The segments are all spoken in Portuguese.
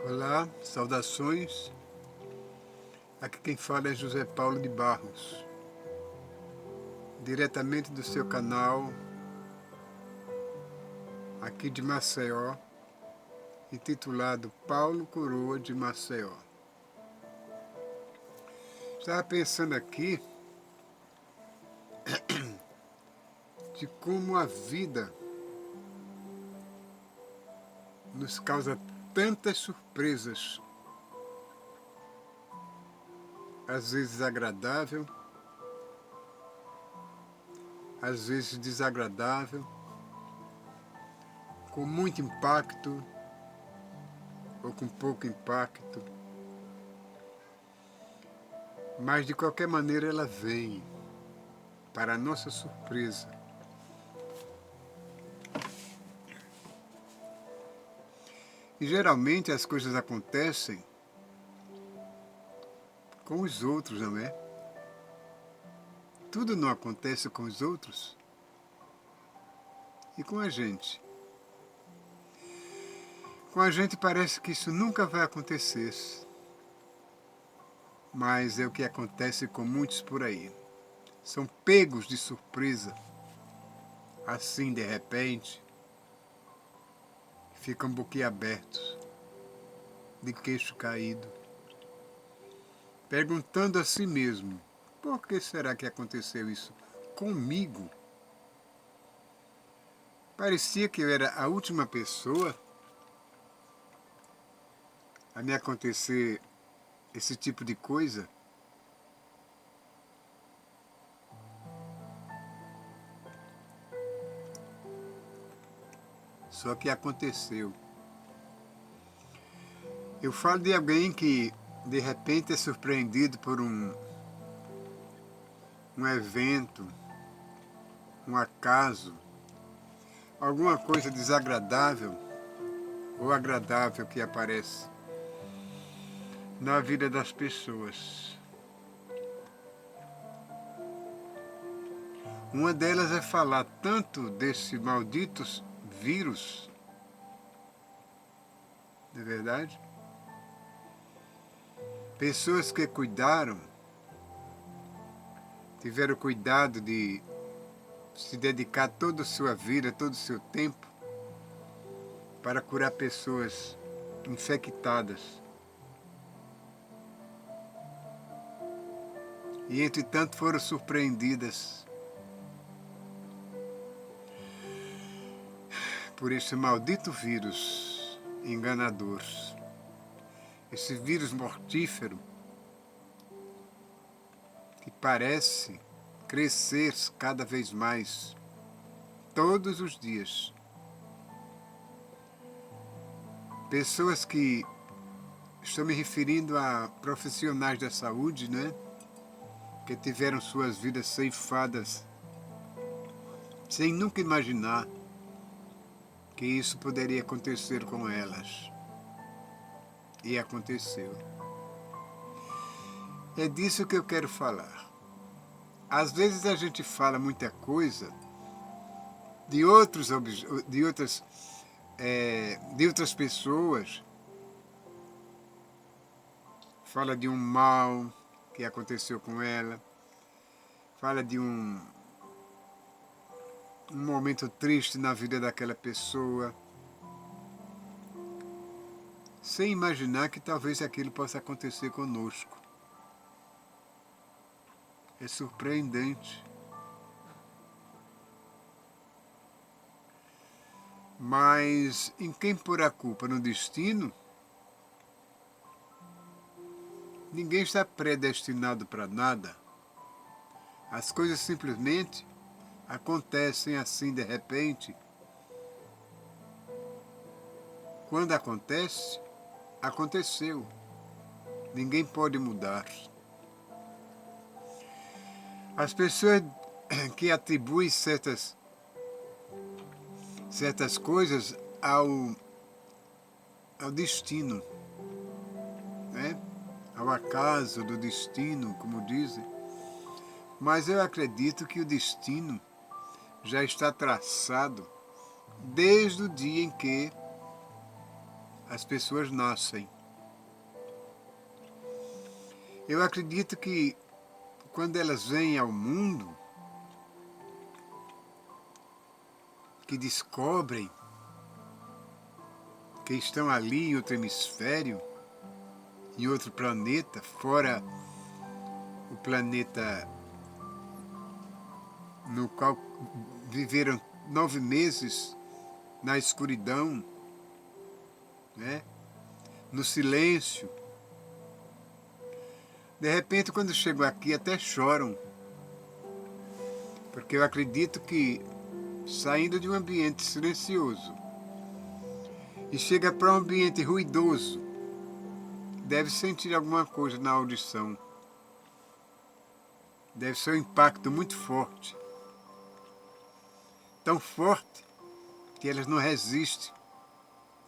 Olá, saudações. Aqui quem fala é José Paulo de Barros, diretamente do seu canal aqui de Maceió, intitulado Paulo Coroa de Maceió. Estava pensando aqui de como a vida nos causa tantas surpresas, às vezes agradável, às vezes desagradável, com muito impacto ou com pouco impacto, mas de qualquer maneira ela vem, para a nossa surpresa. E geralmente as coisas acontecem com os outros, não é? Tudo não acontece com os outros e com a gente. Com a gente parece que isso nunca vai acontecer, mas é o que acontece com muitos por aí. São pegos de surpresa, assim de repente, ficam boquiabertos, de queixo caído, perguntando a si mesmo: por que será que aconteceu isso comigo? Parecia que eu era a última pessoa a me acontecer esse tipo de coisa. Só que aconteceu. Eu falo de alguém que de repente é surpreendido por um evento, um acaso, alguma coisa desagradável ou agradável que aparece na vida das pessoas. Uma delas é falar tanto desse maldito vírus, não é verdade? Pessoas que cuidaram, tiveram cuidado de se dedicar toda a sua vida, todo o seu tempo, para curar pessoas infectadas. E, entretanto, foram surpreendidas por esse maldito vírus enganador, esse vírus mortífero que parece crescer cada vez mais, todos os dias. Pessoas que, estou me referindo a profissionais da saúde, né? Que tiveram suas vidas ceifadas sem nunca imaginar que isso poderia acontecer com elas. E aconteceu. É disso que eu quero falar. Às vezes a gente fala muita coisa de outras pessoas, fala de um mal que aconteceu com ela, fala de um momento triste na vida daquela pessoa, sem imaginar que talvez aquilo possa acontecer conosco. É surpreendente. Mas em quem pôr a culpa? No destino? Ninguém está predestinado para nada. As coisas simplesmente acontecem assim de repente. Quando acontece, aconteceu. Ninguém pode mudar. As pessoas que atribuem certas coisas ao destino, né? Ao acaso do destino, como dizem. Mas eu acredito que o destino já está traçado desde o dia em que as pessoas nascem. Eu acredito que quando elas vêm ao mundo, que descobrem que estão ali em outro hemisfério, em outro planeta, fora o planeta no qual viveram 9 meses na escuridão, né? No silêncio. De repente, quando chegam aqui, até choram, porque eu acredito que, saindo de um ambiente silencioso e chega para um ambiente ruidoso, deve sentir alguma coisa na audição. Deve ser um impacto muito forte. Tão forte que elas não resistem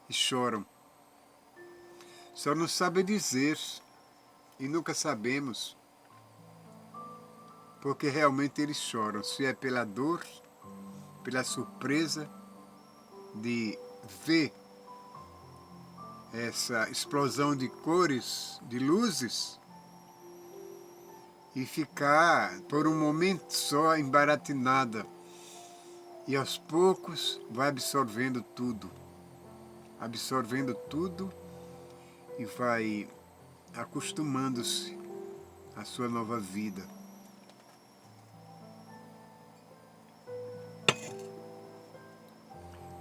e choram. Só não sabem dizer, e nunca sabemos, porque realmente eles choram. Se é pela dor, pela surpresa de ver essa explosão de cores, de luzes, e ficar por um momento só embaratinada. E aos poucos vai absorvendo tudo e vai acostumando-se à sua nova vida.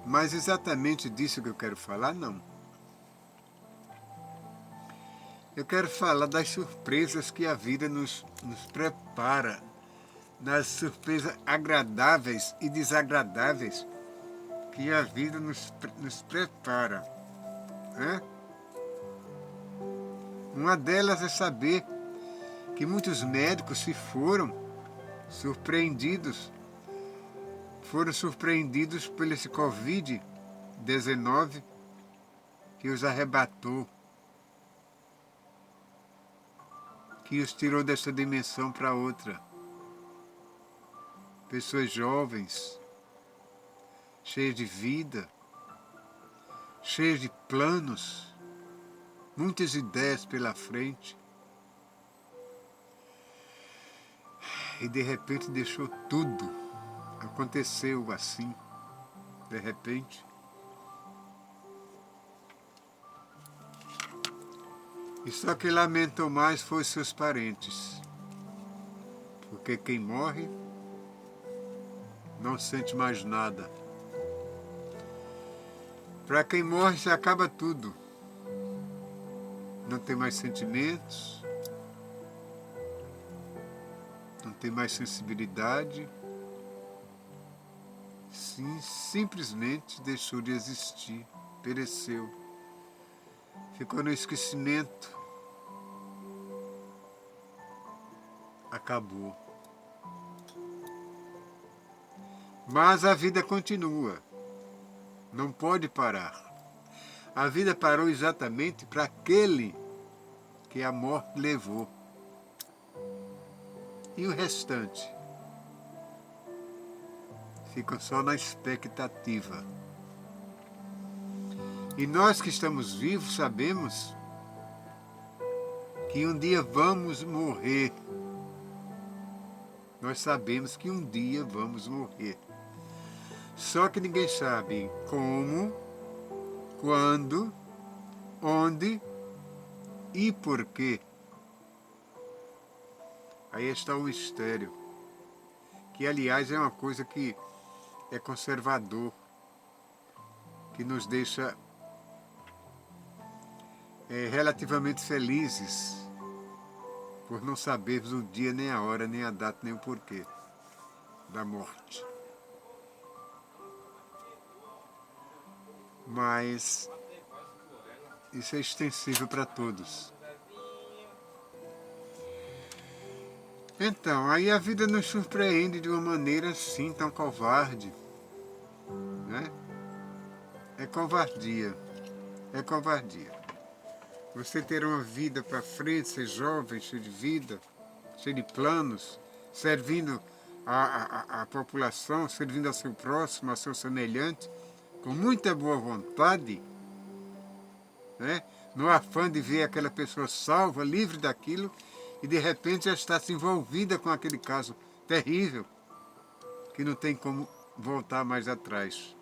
Mas exatamente disso que eu quero falar, não. Eu quero falar das surpresas que a vida nos prepara, das surpresas agradáveis e desagradáveis que a vida nos prepara, né? Uma delas é saber que muitos médicos foram surpreendidos por esse Covid-19 que os arrebatou, que os tirou dessa dimensão para outra. Pessoas jovens, cheias de vida, cheias de planos, muitas ideias pela frente. E de repente deixou tudo. Aconteceu assim, de repente. E só quem lamentou mais foi seus parentes. Porque quem morre não sente mais nada. Para quem morre se acaba tudo. Não tem mais sentimentos, não tem mais sensibilidade. Sim, simplesmente deixou de existir, pereceu. Ficou no esquecimento. Acabou. Mas a vida continua. Não pode parar. A vida parou exatamente para aquele que a morte levou. E o restante? Ficam só na expectativa. E nós que estamos vivos sabemos que um dia vamos morrer. Nós sabemos que um dia vamos morrer. Só que ninguém sabe como, quando, onde e por quê. Aí está o mistério, que aliás é uma coisa que é conservador, que nos deixa relativamente felizes por não sabermos o dia, nem a hora, nem a data, nem o porquê da morte. Mas isso é extensível para todos. Então, aí a vida nos surpreende de uma maneira assim tão covarde, né? É covardia. É covardia. Você ter uma vida para frente, ser jovem, cheio de vida, cheio de planos, servindo a população, servindo ao seu próximo, ao seu semelhante, com muita boa vontade, né? No afã de ver aquela pessoa salva, livre daquilo, e de repente já está se envolvida com aquele caso terrível que não tem como voltar mais atrás.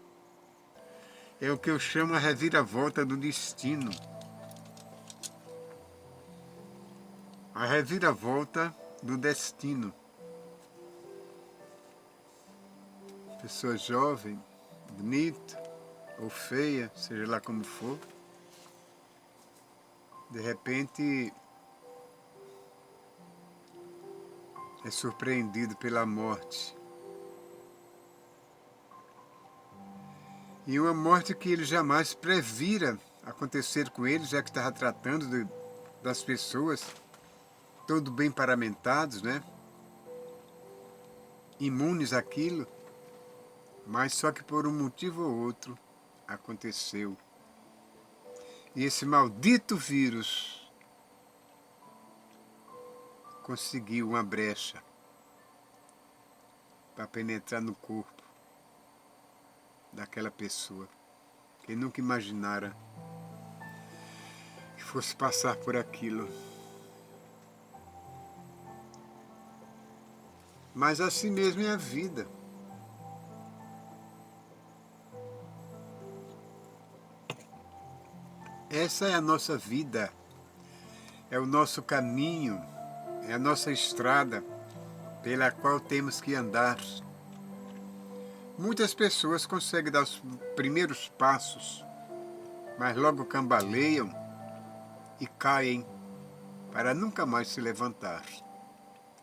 É o que eu chamo a reviravolta do destino. A reviravolta do destino. Pessoa jovem, bonita ou feia, seja lá como for, de repente é surpreendido pela morte. E uma morte que ele jamais previra acontecer com ele, já que estava tratando das pessoas, todo bem paramentados, né? Imunes àquilo, mas só que por um motivo ou outro aconteceu. E esse maldito vírus conseguiu uma brecha para penetrar no corpo daquela pessoa que nunca imaginara que fosse passar por aquilo. Mas assim mesmo é a vida. Essa é a nossa vida, é o nosso caminho, é a nossa estrada pela qual temos que andar. Muitas pessoas conseguem dar os primeiros passos, mas logo cambaleiam e caem para nunca mais se levantar.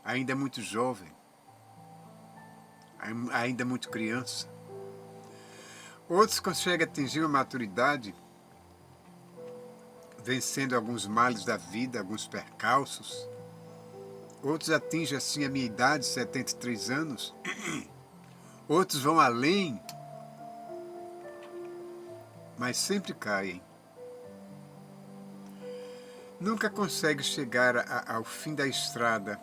Ainda muito jovem, ainda muito criança. Outros conseguem atingir uma maturidade, vencendo alguns males da vida, alguns percalços. Outros atingem assim a minha idade, 73 anos. Outros vão além, mas sempre caem. Nunca consegue chegar ao fim da estrada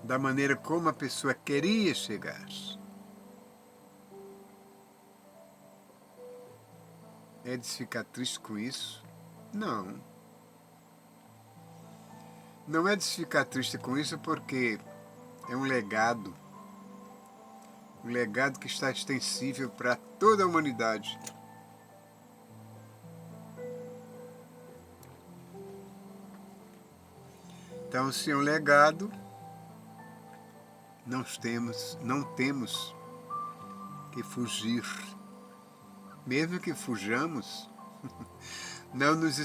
da maneira como a pessoa queria chegar. É de se ficar triste com isso? Não. Não é de se ficar triste com isso porque é um legado que está extensível para toda a humanidade. Então, se é um legado, não temos que fugir. Mesmo que fujamos, não nos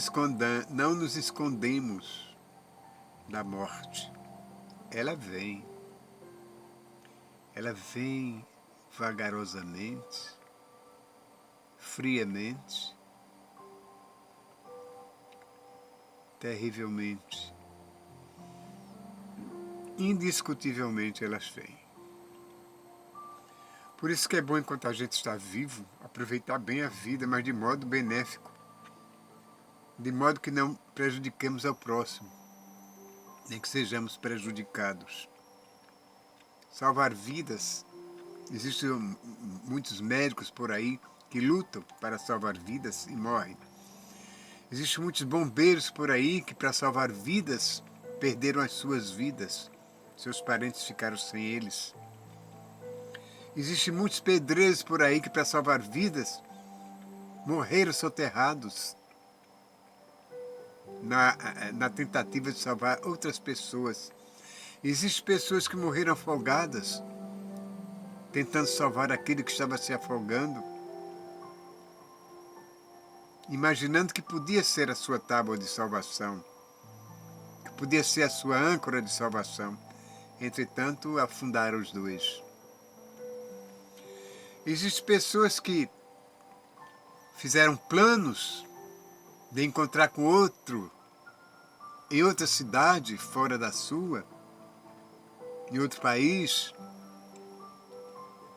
escondemos da morte. Ela vem vagarosamente, friamente, terrivelmente. Indiscutivelmente elas vêm. Por isso que é bom, enquanto a gente está vivo, aproveitar bem a vida, mas de modo benéfico, de modo que não prejudiquemos ao próximo, nem que sejamos prejudicados. Salvar vidas. Existem muitos médicos por aí que lutam para salvar vidas e morrem. Existem muitos bombeiros por aí que, para salvar vidas, perderam as suas vidas. Seus parentes ficaram sem eles. Existem muitos pedreiros por aí que, para salvar vidas, morreram soterrados na tentativa de salvar outras pessoas. Existem pessoas que morreram afogadas, tentando salvar aquele que estava se afogando, imaginando que podia ser a sua tábua de salvação, que podia ser a sua âncora de salvação. Entretanto, afundaram os dois. Existem pessoas que fizeram planos de encontrar com outro em outra cidade, fora da sua, em outro país.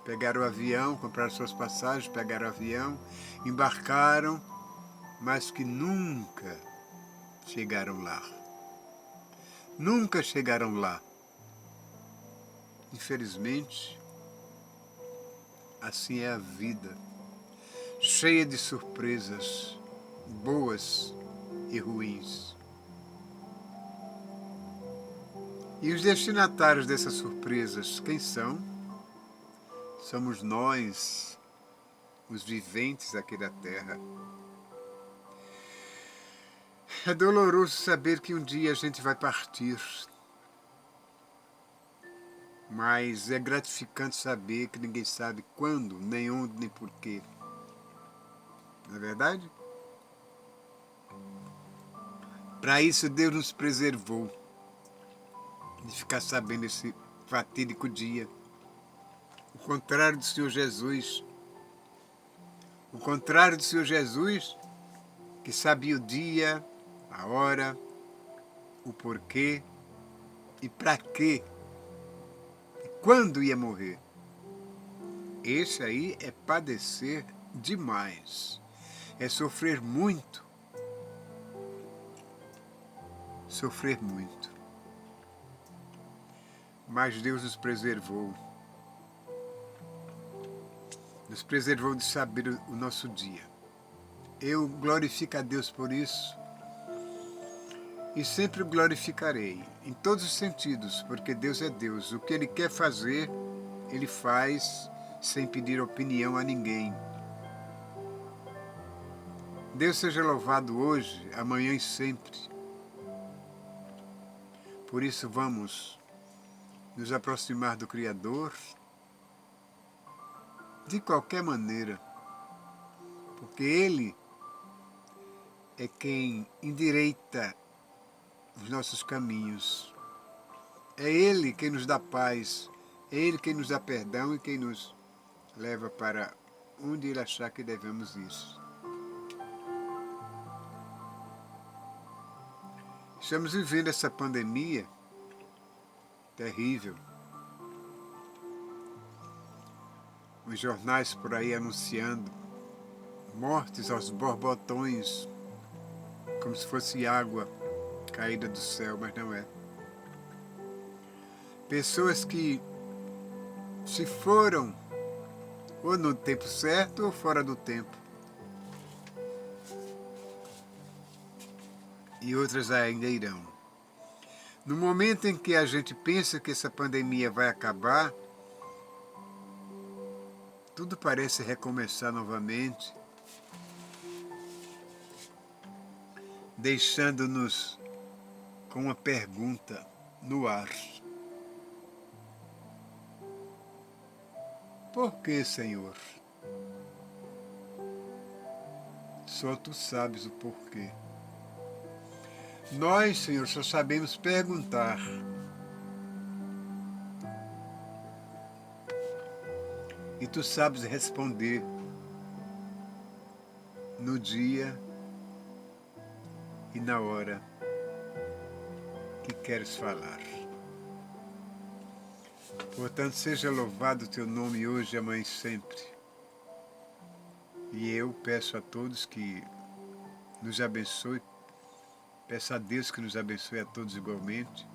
Pegaram o avião, compraram suas passagens, pegaram o avião, embarcaram, mas que nunca chegaram lá. Nunca chegaram lá. Infelizmente, assim é a vida, cheia de surpresas, boas e ruins. E os destinatários dessas surpresas, quem são? Somos nós, os viventes aqui da Terra. É doloroso saber que um dia a gente vai partir, mas é gratificante saber que ninguém sabe quando, nem onde, nem porquê. Não é verdade? Para isso Deus nos preservou de ficar sabendo esse fatídico dia. O contrário do Senhor Jesus. O contrário do Senhor Jesus, que sabia o dia, a hora, o porquê e para quê e quando ia morrer. Esse aí é padecer demais. É sofrer muito. Sofrer muito. Mas Deus nos preservou. Nos preservou de saber o nosso dia. Eu glorifico a Deus por isso e sempre o glorificarei, em todos os sentidos, porque Deus é Deus. O que Ele quer fazer, Ele faz sem pedir opinião a ninguém. Deus seja louvado hoje, amanhã e sempre. Por isso vamos nos aproximar do Criador de qualquer maneira, porque Ele é quem endireita os nossos caminhos. É Ele quem nos dá paz, é Ele quem nos dá perdão e quem nos leva para onde Ele achar que devemos ir. Estamos vivendo essa pandemia terrível. Os jornais por aí anunciando mortes aos borbotões, como se fosse água caída do céu, mas não é. Pessoas que se foram ou no tempo certo ou fora do tempo. E outras ainda irão. No momento em que a gente pensa que essa pandemia vai acabar, tudo parece recomeçar novamente, deixando-nos com uma pergunta no ar. Por que, Senhor? Só Tu sabes o porquê. Nós, Senhor, só sabemos perguntar. E Tu sabes responder no dia e na hora que queres falar. Portanto, seja louvado o Teu nome hoje, amanhã e sempre. E eu peço a todos que nos abençoe, peço a Deus que nos abençoe a todos igualmente,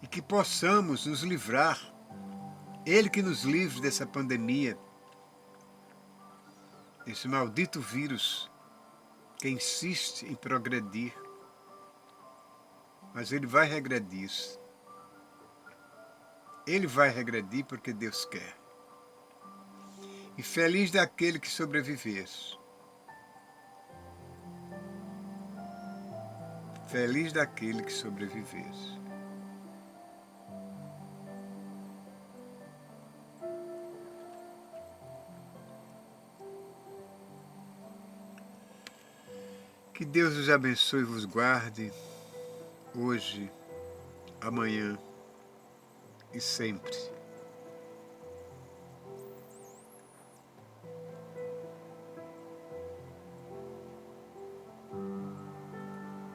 e que possamos nos livrar, Ele que nos livre dessa pandemia, desse maldito vírus que insiste em progredir, mas ele vai regredir. Ele vai regredir porque Deus quer. E feliz daquele que sobreviver. Feliz daquele que sobreviver. Que Deus os abençoe e vos guarde, hoje, amanhã e sempre.